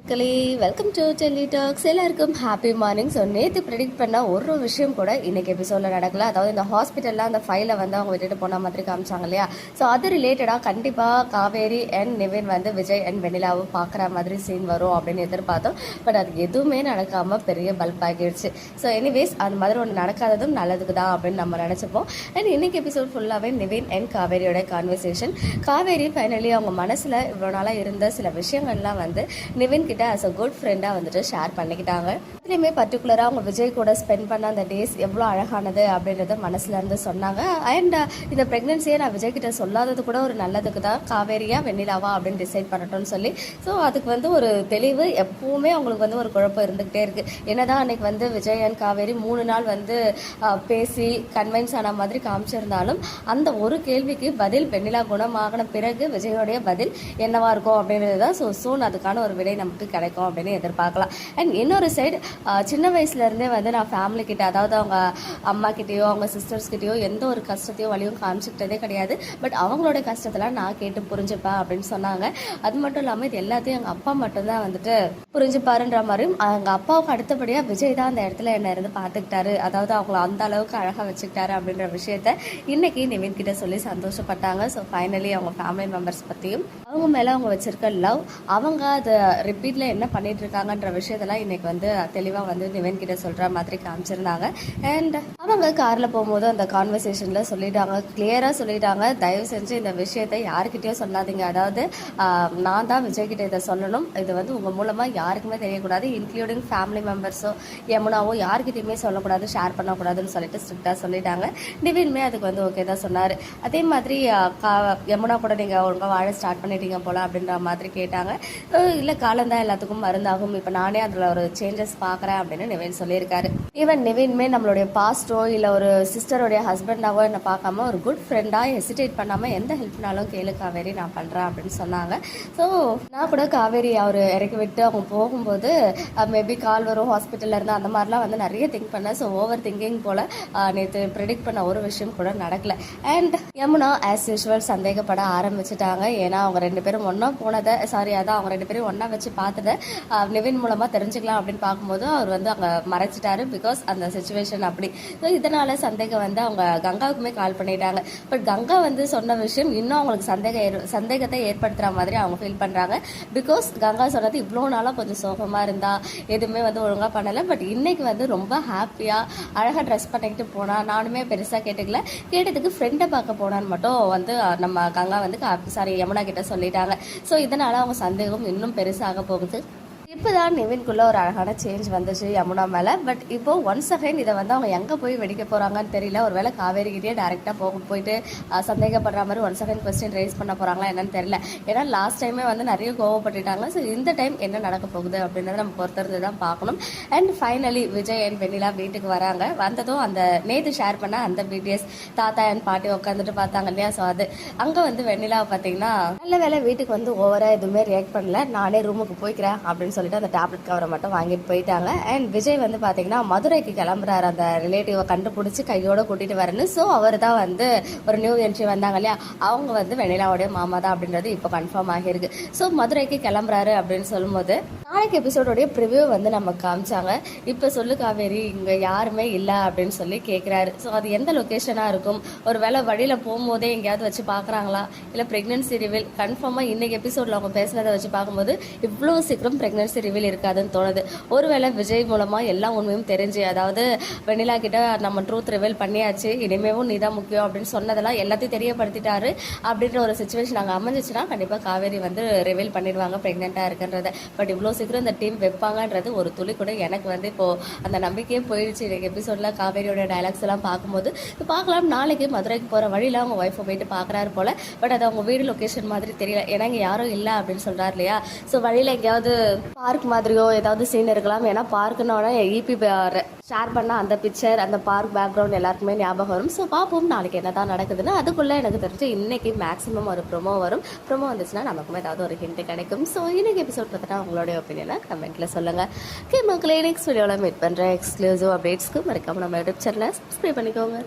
மக்களே, welcome to Delhi tax. எல்லாருக்கும் happy morning. So நேற்று ப்ரெடிக்ட் பண்ண ஒரு விஷயம் கூட இன்னைக்கு எபிசோடில் நடக்கல. அதாவது இந்த ஹாஸ்பிட்டலில் அந்த ஃபைலை வந்து அவங்க விட்டுட்டு போன மாதிரி காமிச்சாங்க இல்லையா. ஸோ அது ரிலேட்டடாக கண்டிப்பாக காவேரி அண்ட் நிவின் வந்து விஜய் அண்ட் வெண்ணிலாவும் பார்க்குற மாதிரி சீன் வரும் அப்படின்னு எதிர்பார்த்தோம். பட் அது எதுவுமே நடக்காமல் பெரிய பல்ப் ஆகிடுச்சு. ஸோ எனிவேஸ் அந்த மாதிரி ஒன்று நடக்காததும் நல்லதுக்கு தான் அப்படின்னு நம்ம நினச்சிப்போம். அண்ட் இன்னைக்கு எபிசோட் ஃபுல்லாகவே நிவின் அண்ட் காவேரியோட கான்வர்சேஷன். காவேரி ஃபைனலி அவங்க மனசில் இவ்வளோ நாளாக இருந்த சில விஷயங்கள்லாம் வந்து நிவின் கிட்ட ஆஸ் அ குட் ஃப்ரெண்டாக வந்துட்டு ஷேர் பண்ணிக்கிட்டாங்க. இதுலேயுமே பர்டிகுலராக அவங்க விஜய் கூட ஸ்பெண்ட் பண்ண அந்த டேஸ் எவ்வளோ அழகானது அப்படின்றத மனசுல இருந்து சொன்னாங்க. அண்ட் இந்த ப்ரெக்னன்சியை நான் விஜய் கிட்ட சொல்லாதது கூட ஒரு நல்லதுக்கு தான். காவேரியா வெண்ணிலாவா அப்படின்னு டிசைட் பண்ணட்டும்னு சொல்லி. ஸோ அதுக்கு வந்து ஒரு தெளிவு எப்பவுமே அவங்களுக்கு வந்து ஒரு குழப்பம் இருந்துகிட்டே இருக்கு. என்னதான் அன்னைக்கு வந்து விஜய் அண்ட் காவேரி 3 நாள் வந்து பேசி கன்வின்ஸ் ஆன மாதிரி காமிச்சிருந்தாலும் அந்த ஒரு கேள்விக்கு பதில் வெண்ணிலா குணமாகின பிறகு விஜயோடைய பதில் என்னவா இருக்கும் அப்படின்றது தான். ஸோ சூன் அதுக்கான ஒரு விடை நமக்கு கிடைக்கும் அப்படின்னு எதிர்பார்க்கலாம். அண்ட் இன்னொரு சைடு சின்ன வயசுலேருந்தே வந்து நான் ஃபேமிலி கிட்ட, அதாவது அவங்க அம்மா கிட்டேயோ அவங்க சிஸ்டர்ஸ் கிட்டேயோ எந்த ஒரு கஷ்டத்தையோ வழியும் காமிச்சிக்கிட்டதே கிடையாது. பட் அவங்களோட கஷ்டத்தெல்லாம் நான் கேட்டு புரிஞ்சுப்பேன் அப்படின்னு சொன்னாங்க. அது மட்டும் இல்லாமல் இது எல்லாத்தையும் எங்கள் அப்பா மட்டும்தான் வந்துட்டு புரிஞ்சுப்பாருன்ற மாதிரியும், எங்கள் அப்பாவுக்கு அடுத்தபடியாக விஜய் தான் அந்த இடத்துல என்னை இருந்து பார்த்துக்கிட்டாரு, அதாவது அவங்கள அந்த அளவுக்கு அழகாக வச்சுக்கிட்டாரு அப்படின்ற விஷயத்த இன்னைக்கு நிவின் கிட்ட சொல்லி சந்தோஷப்பட்டாங்க. ஸோ ஃபைனலி அவங்க ஃபேமிலி மெம்பர்ஸ் பற்றியும் அவங்க மேலே அவங்க வச்சிருக்க லவ், அவங்க அதை ரிப்பீட்டில் என்ன பண்ணிட்டு இருக்காங்கன்ற விஷயத்தெல்லாம் இன்னைக்கு வந்து தெளிவாக வந்து நிவின் கிட்ட சொல்கிற மாதிரி காமிச்சிருந்தாங்க. அண்ட் அவங்க காரில் போகும்போது அந்த கான்வர்சேஷனில் சொல்லிட்டாங்க, கிளியராக சொல்லிட்டாங்க, தயவு செஞ்சு இந்த விஷயத்தை யாருக்கிட்டேயும் சொல்லாதீங்க. அதாவது நான் தான் விஜய் கிட்ட இதை சொல்லணும், இது வந்து உங்கள் மூலமாக யாருக்குமே தெரியக்கூடாது, இன்க்ளூடிங் ஃபேமிலி மெம்பர்ஸோ யமுனாவோ யாருக்கிட்டையுமே சொல்லக்கூடாது, ஷேர் பண்ணக்கூடாதுன்னு சொல்லிட்டு ஸ்ட்ரிக்டாக சொல்லிட்டாங்க. நிவின்மே அதுக்கு வந்து ஓகே தான் சொன்னார். அதே மாதிரி யமுனா கூட நீங்கள் ஒழுங்காக வாழ ஸ்டார்ட் பண்ணிட்டீங்க போல அப்படின்ற மாதிரி கேட்டாங்க. இல்லை காலந்தான் எல்லாத்துக்கும் மருந்தாகும், இப்போ நானே அதில் ஒரு சேஞ்சஸ் பார்க்குறேன் அப்படின்னு நிவின் சொல்லியிருக்காரு. ஈவன் நிவின்மே நம்மளுடைய பாஸ்டோ இல்லை ஒரு சிஸ்டருடைய ஹஸ்பண்டாவோ என்னை பார்க்காம ஒரு குட் ஃப்ரெண்டாக ஹெசிடேட் பண்ணாமல் எந்த ஹெல்ப்னாலும் கேளு காவேரி, நான் பண்ணுறேன் அப்படின்னு சொன்னாங்க. ஸோ நான் கூட காவேரி அவர் இறக்கி விட்டு அவங்க போகும்போது மேபி கால் வரும் ஹாஸ்பிட்டலில் இருந்து அந்த மாதிரிலாம் வந்து நிறைய திங்க் பண்ணேன். ஸோ ஓவர் திங்கிங் போல் நேற்று ப்ரெடிக்ட் பண்ண ஒரு விஷயம் கூட நடக்கலை. அண்ட் யமுனா ஆஸ் யூஷுவல் சந்தேகப்பட ஆரம்பிச்சிட்டாங்க. ஏன்னா அவங்க 2 பேரும் ஒன்றா போனதை, அதான் அவங்க 2 பேரும் ஒன்றா வச்சு பார்த்ததை நிவின் மூலமாக தெரிஞ்சுக்கலாம் அப்படின்னு பார்க்கும்போது அவர் வந்து அங்கே மறைச்சிட்டாரு. பிகாஸ் அந்த சிச்சுவேஷன் அப்படி. ஸோ இதனால் சந்தேகம் வந்து அவங்க கங்காவுக்குமே கால் பண்ணிட்டாங்க. பட் கங்கா வந்து சொன்ன விஷயம் இன்னும் அவங்களுக்கு சந்தேகத்தை ஏற்படுத்துகிற மாதிரி அவங்க ஃபீல் பண்ணுறாங்க. பிகாஸ் கங்கா சொன்னது இவ்வளோ நாளாக கொஞ்சம் சோகமாக இருந்தா, எதுவுமே வந்து ஒழுங்காக பண்ணலை, பட் இன்னைக்கு வந்து ரொம்ப ஹாப்பியாக அழகாக ட்ரெஸ் பண்ணிக்கிட்டு போனால், நானுமே பெருசாக கேட்டுக்கல, கேட்டதுக்கு ஃப்ரெண்டை பார்க்க போனான்னு மட்டும் வந்து நம்ம கங்கா வந்து யமுனா கிட்ட சொல்லிட்டாங்க. ஸோ இதனால் அவங்க சந்தேகம் இன்னும் பெருசாக போகுது. இப்போதான் நிவின்குள்ளே ஒரு அழகான சேஞ்ச் வந்துச்சு யமுனா மேலே. பட் இப்போ ஒன்ஸ் அகைன் இதை வந்து அவங்க எங்கே போய் வெடிக்க போகிறாங்கன்னு தெரியல. ஒரு வேளை காவேரிக்கிட்டே டேரெக்டாக போயிட்டு சந்தேகப்படுற மாதிரி ஒன்ஸ் அகைன் கொஸ்டின் ரைஸ் பண்ண போகிறாங்களா என்னன்னு தெரியல. ஏன்னா லாஸ்ட் டைமே வந்து நிறைய கோவப்பட்டுட்டாங்க. ஸோ இந்த டைம் என்ன நடக்க போகுது அப்படின்றத நம்ம பொறுத்திருந்து தான் பார்க்கணும். அண்ட் ஃபைனலி விஜய் அண்ட் வெண்ணிலா வீட்டுக்கு வராங்க. வந்ததும் அந்த நேற்று ஷேர் பண்ண அந்த பிடிஎஸ் தாத்தா அண்ட் பாட்டி உட்காந்துட்டு பார்த்தாங்க இல்லையா. ஸோ அது அங்கே வந்து வெண்ணிலாவை பார்த்தீங்கன்னா நல்ல வேலை வீட்டுக்கு வந்து ஓவராக எதுவுமே ரியாக்ட் பண்ணல, நானே ரூமுக்கு போய்க்கிறேன் அப்படின்னு சொல்லிட்டு அந்த டேப்லெட் கவரை மட்டும் வாங்கிட்டு போயிட்டாங்க. அண்ட் விஜய் வந்து பார்த்தீங்கன்னா மதுரைக்கு கிளம்புறாரு, அந்த ரிலேட்டிவை கண்டுபிடிச்சி கையோட கூட்டிட்டு வரேன்னு. ஸோ அவர் தான் வந்து ஒரு நியூ என்ட்ரி வந்தாங்க இல்லையா, அவங்க வந்து வெண்ணிலாவுடைய மாமா தான் அப்படின்றது இப்போ கன்ஃபார்ம் ஆகியிருக்கு. ஸோ மதுரைக்கு கிளம்புறாரு அப்படின்னு சொல்லும்போது நாளைக்கு எபிசோடோடைய ப்ரிவியூ வந்து நம்ம காமிச்சாங்க. இப்போ சொல்லு காவேரி, இங்கே யாருமே இல்லை அப்படின்னு சொல்லி கேட்குறாரு. ஸோ அது எந்த லொக்கேஷனாக இருக்கும், ஒரு வேளை வழியில் போகும்போதே எங்கேயாவது வச்சு பார்க்குறாங்களா, இல்லை ப்ரெக்னென்சி ரிவீல். கன்ஃபார்மாக இன்னைக்கு எபிசோடில் அவங்க பேசுனதை வச்சு பார்க்கும்போது இவ்வளோ சீக்கிரம் ப்ரெக்னென்சி ரிவீல் இருக்காதுன்னு தோணுது. ஒருவேளை விஜய் மூலமாக எல்லா உண்மையும் தெரிஞ்சு, அதாவது வெண்ணிலா கிட்ட நம்ம ட்ரூத் ரிவீல் பண்ணியாச்சு, இனிமேவும் நீ தான் முக்கியம் அப்படின்னு சொன்னதெல்லாம் எல்லாத்தையும் தெரியப்படுத்திட்டாரு அப்படின்ற ஒரு சுச்சுவேஷன் அங்கே அமைஞ்சிச்சுன்னா கண்டிப்பாக காவேரி வந்து ரிவீல் பண்ணிடுவாங்க ப்ரெக்னெண்ட்டாக இருக்குன்றத. பட் இவ்வளோ சீக்கிரம் இந்த டீம் வைப்பாங்கன்றது ஒரு துளி கூட எனக்கு வந்து இப்போது அந்த நம்பிக்கையே போயிடுச்சு. எனக்கு எபிசோடில் காவேரியோட டைலாக்ஸ் எல்லாம் பார்க்கும்போது பார்க்கலாம். நாளைக்கு மதுரைக்கு போகிற வழியில் அவங்க ஒய்ஃபை போயிட்டு பார்க்குறாரு போல். பட் அது அவங்க வீடு லொக்கேஷன் மாதிரி தெரியல, ஏன்னா இங்கே யாரும் இல்லை அப்படின்னு சொல்கிறார் இல்லையா. ஸோ வழியில் எங்கேயாவது பார்க் மாதிரியோ ஏதாவது சீன் இருக்கலாம். ஏன்னா பார்க்குனோட இபி ஷேர் பண்ண அந்த பிக்சர், அந்த பார்க் பேக்ரவுண்ட் எல்லாருக்குமே ஞாபகம் வரும். ஸோ பார்ப்போம் நாளைக்கு என்ன தான் நடக்குதுன்னு. அதுக்குள்ளே எனக்கு தெரிஞ்சு இன்னைக்கு மேக்ஸிமம் ஒரு ப்ரொமோ வரும். ப்ரொமோ வந்துச்சுன்னா நமக்குமே ஏதாவது ஒரு ஹிண்ட் கிடைக்கும். ஸோ இன்னைக்கு எபிசோட் பார்த்துட்டா உங்களுடைய ஒப்பீனியனை கமெண்ட்டில் சொல்லுங்கள். ஓகே மக்களே, நெக்ஸ்ட் வீடியோவில் மீட் பண்ணுறேன். எக்ஸ்க்ளூசிவ் அப்டேட்ஸ்க்கு மறக்காம நம்ம யூடியூப் சேனலை சப்ஸ்கிரைப் பண்ணிக்கோங்க.